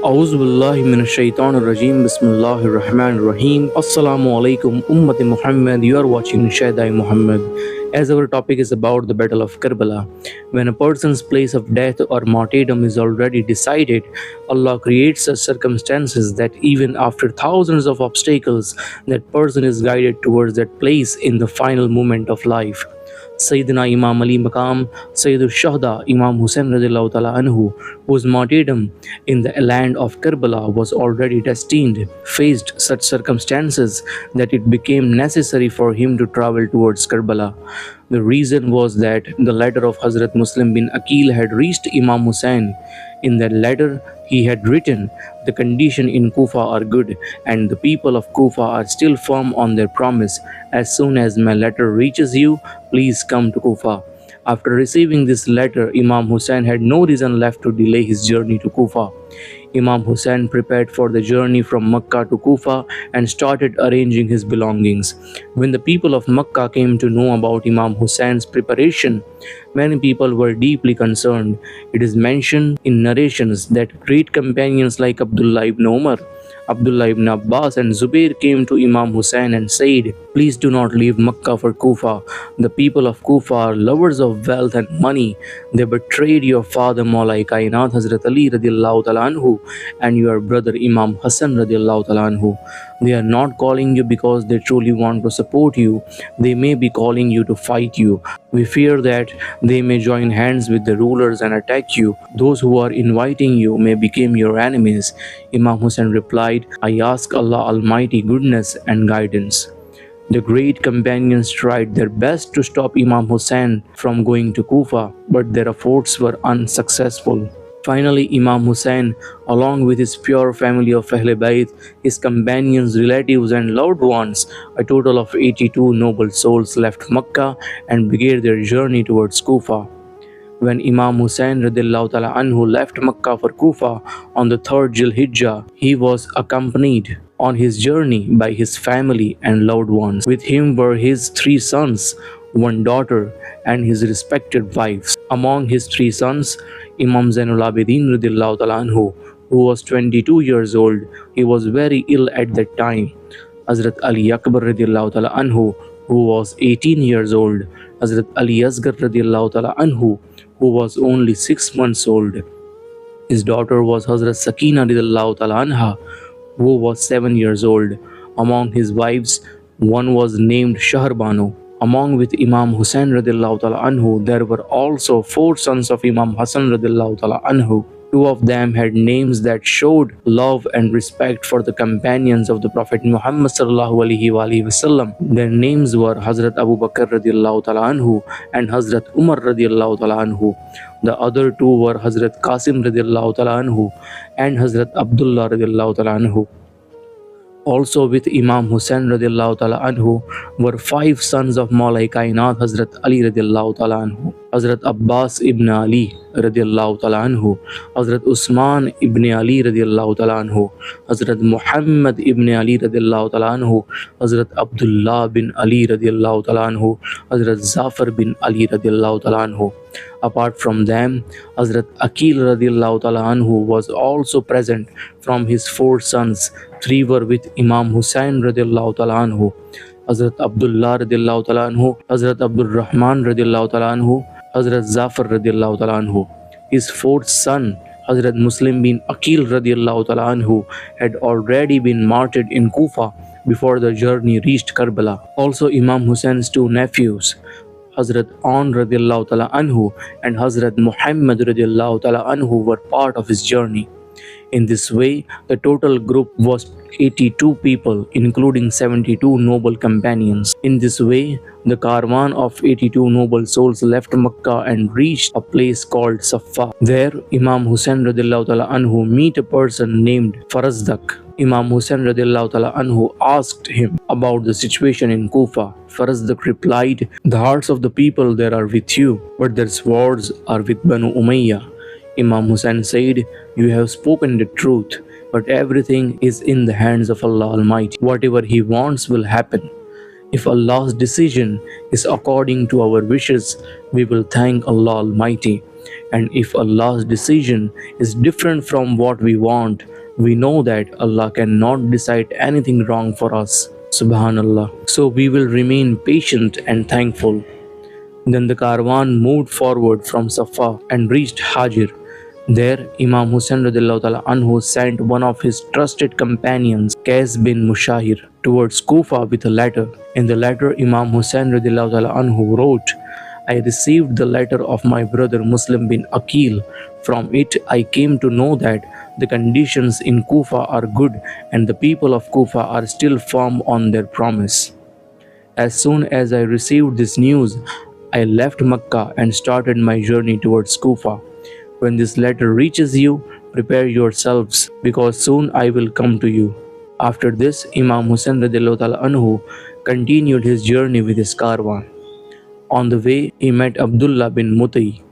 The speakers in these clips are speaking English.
Auzu billahi minash shaitanir rajim. Bismillahir rahmanir rahim. Assalamu alaikum ummati Muhammad. You are watching Shaidai Muhammad. As our topic is about the Battle of Karbala, when a person's place of death or martyrdom is already decided, Allah creates such circumstances that even after thousands of obstacles, that person is guided towards that place in the final moment of life. Sayyidina Imam Ali Maqam, Sayyidul Shahda Imam Hussain radiallahu ta'ala anhu, whose martyrdom in the land of Karbala was already destined, faced such circumstances that it became necessary for him to travel towards Karbala. The reason was that the letter of Hazrat Muslim bin Aqil had reached Imam Hussain. In that letter, he had written, "The condition in Kufa are good, and the people of Kufa are still firm on their promise. As soon as my letter reaches you, please come to Kufa." After receiving this letter, Imam Hussain had no reason left to delay his journey to Kufa. Imam Hussain prepared for the journey from Makkah to Kufa and started arranging his belongings. When the people of Makkah came to know about Imam Hussein's preparation, many people were deeply concerned. It is mentioned in narrations that great companions like Abdullah ibn Umar, Abdullah ibn Abbas and Zubair came to Imam Hussain and said, "Please do not leave Makkah for Kufa. The people of Kufa are lovers of wealth and money. They betrayed your father Maulai Kainat Hazrat Ali radiallahu ta'ala anhu and your brother Imam Hassan radiallahu ta'ala anhu. They are not calling you because they truly want to support you. They may be calling you to fight you. We fear that they may join hands with the rulers and attack you. Those who are inviting you may become your enemies." Imam Hussain replied, "I ask Allah Almighty goodness and guidance." The great companions tried their best to stop Imam Hussain from going to Kufa, but their efforts were unsuccessful. Finally, Imam Hussain, along with his pure family of Ahlul Bayt, his companions, relatives and loved ones, a total of 82 noble souls left Makkah and began their journey towards Kufa. When Imam Hussain radiallahu ta'ala anhu left Makkah for Kufa on the 3rd Dhul-Hijjah, he was accompanied on his journey by his family and loved ones. With him were his 3 sons, 1 daughter, and his respected wives. Among his 3 sons, Imam Zainul Abidin radiallahu ta'ala anhu, who was 22 years old, he was very ill at that time. Hazrat Ali Akbar radiallahu ta'ala anhu, who was 18 years old. Hazrat Ali Asghar radiallahu ta'ala anhu, who was only 6 months old. His daughter was Hazrat Sakina radiallahu ta'ala anha, who was 7 years old. Among his wives, one was named Shahrbanu. Along with Imam Hussain radiallahu ta'ala anhu, there were also 4 sons of Imam Hassan radiallahu ta'ala anhu. 2 of them had names that showed love and respect for the companions of the Prophet Muhammad sallallahu alaihi wasallam. Their names were Hazrat Abu Bakr radiallahu ta'ala anhu and Hazrat Umar radiallahu ta'ala anhu. The other 2 were Hazrat Qasim radiallahu ta'ala anhu and Hazrat Abdullah radiallahu ta'ala anhu. Also with Imam Hussain radiallahu ta'ala anhu were 5 sons of Maulai Kainat Hazrat Ali radiallahu ta'ala anhu, Hazrat Abbas ibn Ali radiallahu ta'ala anhu, Hazrat Usman ibn Ali radiallahu ta'ala anhu, Hazrat Muhammad ibn Ali radiallahu ta'ala anhu, Hazrat Abdullah bin Ali radiallahu ta'ala anhu, Hazrat Zafar bin Ali radiallahu ta'ala anhu. Apart from them, Hazrat Aqil radiallahu ta'ala anhu was also present. From his 4 sons, 3 were with Imam Hussain radiallahu ta'ala anhu, Hazrat Abdullah radiallahu ta'ala anhu, Hazrat Abdul Rahman radiallahu ta'ala anhu, Hazrat Zafar radiallahu ta'ala anhu. His 4th son, Hazrat Muslim bin Aqil radiallahu ta'ala anhu, had already been martyred in Kufa before the journey reached Karbala. Also, Imam Hussein's 2 nephews, Hazrat Aun radiallahu ta'ala anhu and Hazrat Muhammad radiallahu ta'ala anhu, were part of his journey. In this way, the total group was 82 people, including 72 noble companions. In this way, the caravan of 82 noble souls left Makkah and reached a place called Saffa. There, Imam Hussain radiallahu ta'ala anhu meet a person named Farazdak. Imam Hussain radiallahu ta'ala anhu asked him about the situation in Kufa. Farazdak replied, "The hearts of the people there are with you, but their swords are with Banu Umayyah." Imam Hussain said, "You have spoken the truth, but everything is in the hands of Allah Almighty. Whatever He wants will happen. If Allah's decision is according to our wishes, we will thank Allah Almighty. And if Allah's decision is different from what we want, we know that Allah cannot decide anything wrong for us. Subhanallah. So we will remain patient and thankful. Then the caravan moved forward from Safa and reached Hajir. There, Imam Hussain radiallahu ta'ala anhu sent one of his trusted companions, Qais bin Mushahir, towards Kufa with a letter. In the letter, Imam Hussain radiallahu ta'ala anhu wrote, I received the letter of my brother Muslim bin Aqil. From it, I came to know that the conditions in Kufa are good and the people of Kufa are still firm on their promise. As soon as I received this news, I left Makkah and started my journey towards Kufa. When this letter reaches you, prepare yourselves, because soon I will come to you. After this, Imam Hussain radiallahu ta'ala anhu continued his journey with his caravan. On the way, he met Abdullah bin Mutai.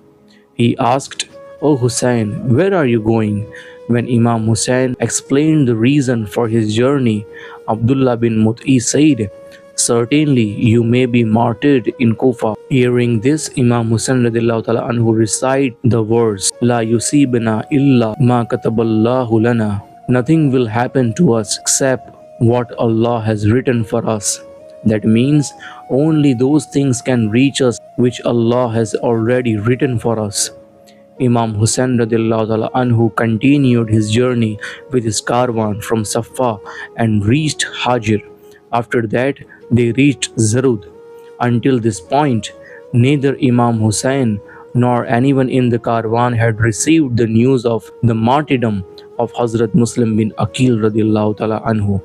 He asked, O Hussain, where are you going? When Imam Hussain explained the reason for his journey, Abdullah bin Mutai said, Certainly you may be martyred in Kufa. Hearing this, Imam Hussain radiallahu ta'ala anhu recite the verse, La yusibna illa ma kataballahu lana. Nothing will happen to us except what Allah has written for us. That means only those things can reach us which Allah has already written for us. Imam Hussain radiallahu ta'ala anhu continued his journey with his caravan from Safa and reached Hajir. After that, they reached Zarud. Until this point, neither Imam Hussain nor anyone in the caravan had received the news of the martyrdom of Hazrat Muslim bin Aqil radiallahu ta'ala anhu.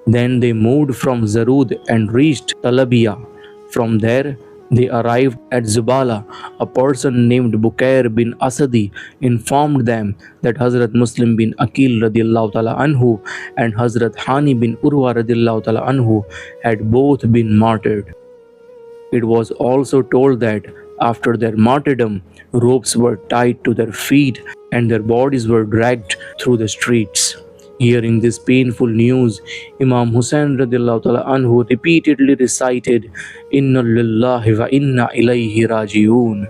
Then they moved from Zarud and reached Talabiya. From there, they arrived at Zubala. A person named Bukair bin Asadi informed them that Hazrat Muslim bin Aqil radiallahu ta'ala anhu and Hazrat Hani bin Urwa radiallahu ta'ala anhu had both been martyred. It was also told that after their martyrdom, ropes were tied to their feet and their bodies were dragged through the streets. Hearing this painful news, Imam Hussain radiallahu ta'ala anhu repeatedly recited, Inna lillahi wa inna ilayhi raji'un.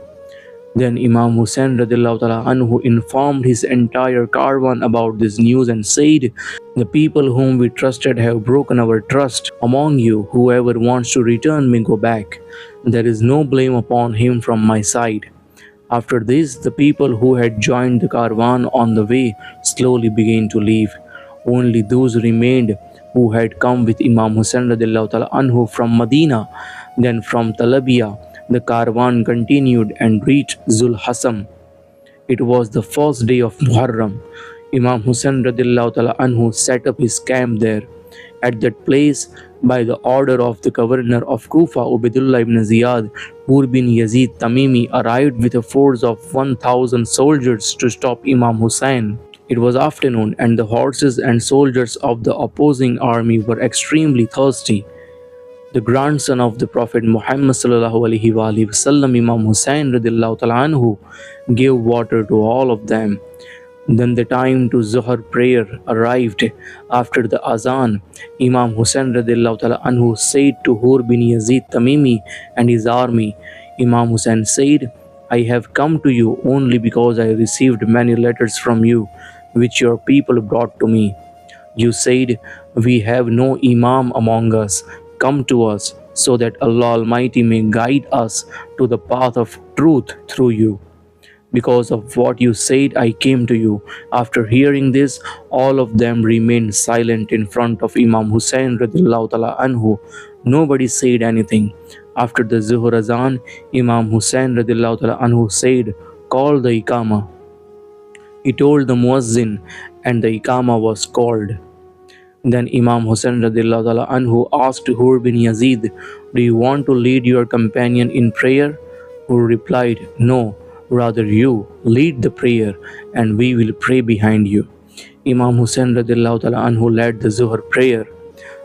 Then Imam Hussain radiallahu ta'ala anhu informed his entire caravan about this news and said, The people whom we trusted have broken our trust. Among you, whoever wants to return may go back. There is no blame upon him from my side. After this, the people who had joined the caravan on the way slowly began to leave. Only those remained who had come with Imam Hussain radiallahu ta'ala anhu from Medina. Then from Talabiya, the caravan continued and reached Zul Hasam. It was the first day of Muharram. Imam Hussain radiallahu ta'ala anhu set up his camp there. At that place, by the order of the governor of Kufa, Ubaidullah ibn Ziyad, Hur bin Yazid Tamimi arrived with a force of 1,000 soldiers to stop Imam Hussain. It was afternoon and the horses and soldiers of the opposing army were extremely thirsty. The grandson of the Prophet Muhammad sallallahu alaihi wasallam, Imam Hussain radiallahu ta'ala anhu, gave water to all of them. Then the time to Zuhr prayer arrived. After the Azan, Imam Hussain radiallahu ta'ala anhu said to Hur bin Yazid Tamimi and his army, Imam Hussain said, I have come to you only because I received many letters from you, which your people brought to me. You said, We have no Imam among us. Come to us, so that Allah Almighty may guide us to the path of truth through you. Because of what you said, I came to you. After hearing this, all of them remained silent in front of Imam Hussain radiallahu ta'ala anhu. Nobody said anything. After the Zuhr Azan, Imam Hussain radiallahu ta'ala anhu said, Call the Iqama. He told the Muazzin and the Iqama was called. Then Imam Hussain radiallahu ta'ala anhu asked Hur bin Yazid, Do you want to lead your companion in prayer? Hur replied, No, rather you lead the prayer and we will pray behind you. Imam Hussain radiallahu ta'ala anhu led the Zuhr prayer.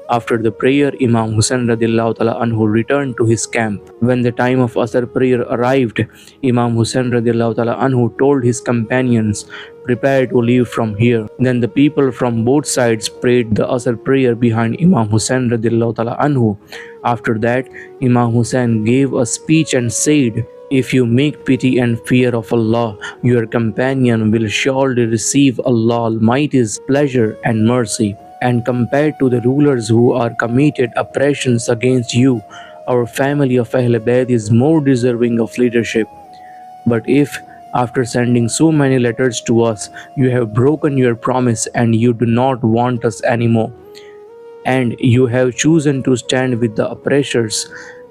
After the prayer, Imam Hussain radiallahu ta'ala anhu returned to his camp. When the time of Asr prayer arrived, Imam Hussain radiallahu ta'ala anhu told his companions, Prepare to leave from here. Then the people from both sides prayed the Asr prayer behind Imam Hussain radiallahu ta'ala anhu. After that, Imam Hussain gave a speech and said, If you make pity and fear of Allah, your companion will surely receive Allah Almighty's pleasure and mercy. And compared to the rulers who are committed oppressions against you, our family of Ahl Bayt is more deserving of leadership. But if, after sending so many letters to us, you have broken your promise and you do not want us anymore, and you have chosen to stand with the oppressors,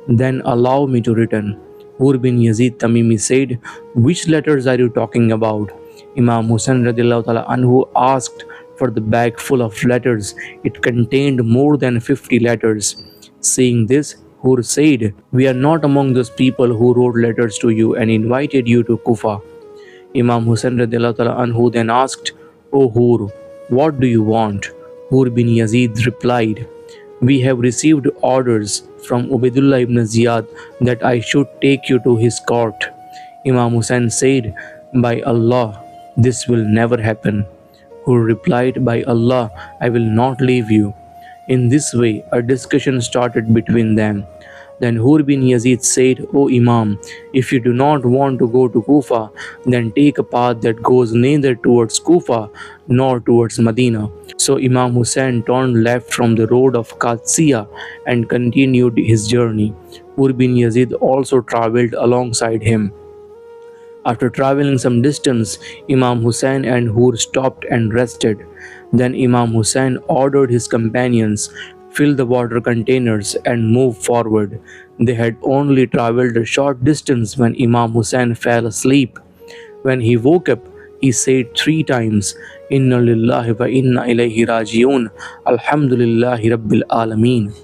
then allow me to return. Hur bin Yazid Tamimi said, which letters are you talking about? Imam Hussain radiallahu ta'ala anhu asked for the bag full of letters. It contained more than 50 letters. Seeing this, Hur said, we are not among those people who wrote letters to you and invited you to Kufa. Imam Hussain radiallahu ta'ala anhu then asked, O Hur, what do you want? Hur bin Yazid replied, we have received orders from Ubaidullah ibn Ziyad that I should take you to his court. Imam Hussain said, by Allah, this will never happen. Hur replied, by Allah, I will not leave you. In this way, a discussion started between them. Then Hur bin Yazid said, O Imam, if you do not want to go to Kufa, then take a path that goes neither towards Kufa nor towards Medina. So Imam Hussain turned left from the road of Qadsiya and continued his journey. Hur bin Yazid also travelled alongside him. After traveling some distance, Imam Hussain and Hur stopped and rested. Then Imam Hussain ordered his companions, fill the water containers and move forward. They had only traveled a short distance when Imam Hussain fell asleep. When he woke up, he said 3 times, Inna lillahi wa inna ilayhi raji'un, Alhamdulillahi Rabbil Alameen.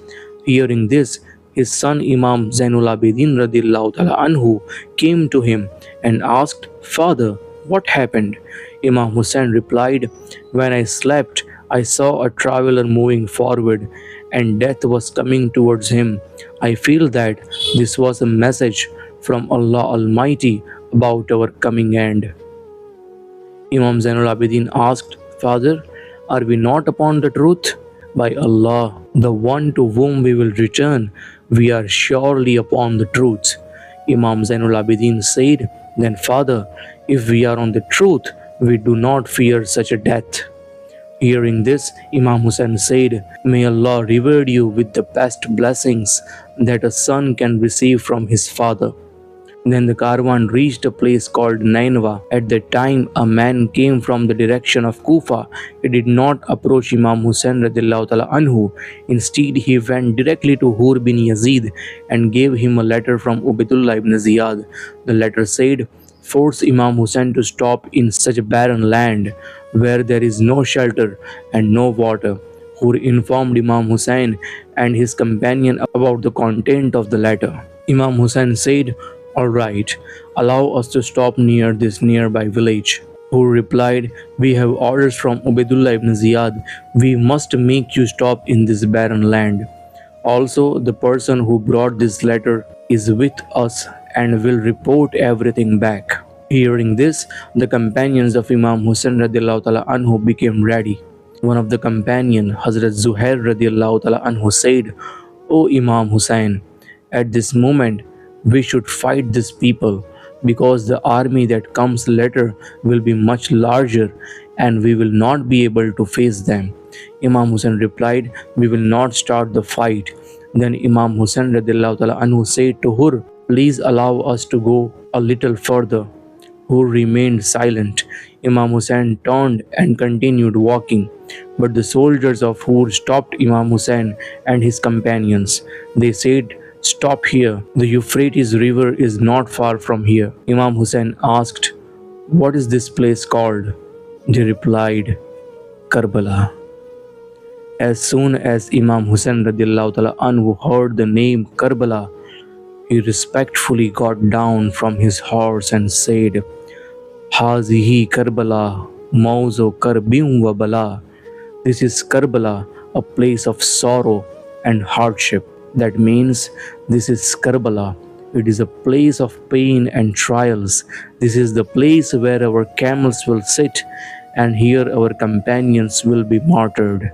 Hearing this, his son Imam Zainul Abidin radiallahu ta'ala anhu came to him and asked, Father, what happened? Imam Hussain replied, when I slept, I saw a traveler moving forward and death was coming towards him. I feel that this was a message from Allah Almighty about our coming end. Imam Zainul Abidin asked, Father, are we not upon the truth? By Allah, the one to whom we will return, we are surely upon the truth. Imam Zainul Abidin said, then Father, if we are on the truth, we do not fear such a death. Hearing this, Imam Hussain said, may Allah reward you with the best blessings that a son can receive from his father. Then the caravan reached a place called Nainwa. At that time, a man came from the direction of Kufa. He did not approach Imam Hussain radiallahu ta'ala anhu. Instead, he went directly to Hur bin Yazid and gave him a letter from Ubaidullah ibn Ziyad. The letter said, force Imam Hussain to stop in such a barren land where there is no shelter and no water. Hur informed Imam Hussain and his companion about the content of the letter. Imam Hussain said, all right, allow us to stop near this nearby village. Hur replied, we have orders from Ubaidullah ibn Ziyad. We must make you stop in this barren land. Also, the person who brought this letter is with us and will report everything back. Hearing this, the companions of Imam Hussain radiallahu ta'ala anhu became ready. One of the companions, Hazrat Zuhair radiallahu ta'ala anhu said, O Imam Hussain, at this moment, we should fight these people because the army that comes later will be much larger and we will not be able to face them. Imam Hussain replied, we will not start the fight. Then Imam Hussain radiallahu ta'ala anhu said to Hur, please allow us to go a little further. Hur remained silent. Imam Hussain turned and continued walking. But the soldiers of Hur stopped Imam Hussain and his companions. They said, stop here. The Euphrates River is not far from here. Imam Hussain asked, what is this place called? They replied, Karbala. As soon as Imam Hussain radiallahu ta'ala anhu heard the name Karbala, he respectfully got down from his horse and said, Hazihi Karbala, Mauzo Karbim wa Bala. This is Karbala, a place of sorrow and hardship. That means this is Karbala. It is a place of pain and trials. This is the place where our camels will sit, and here our companions will be martyred.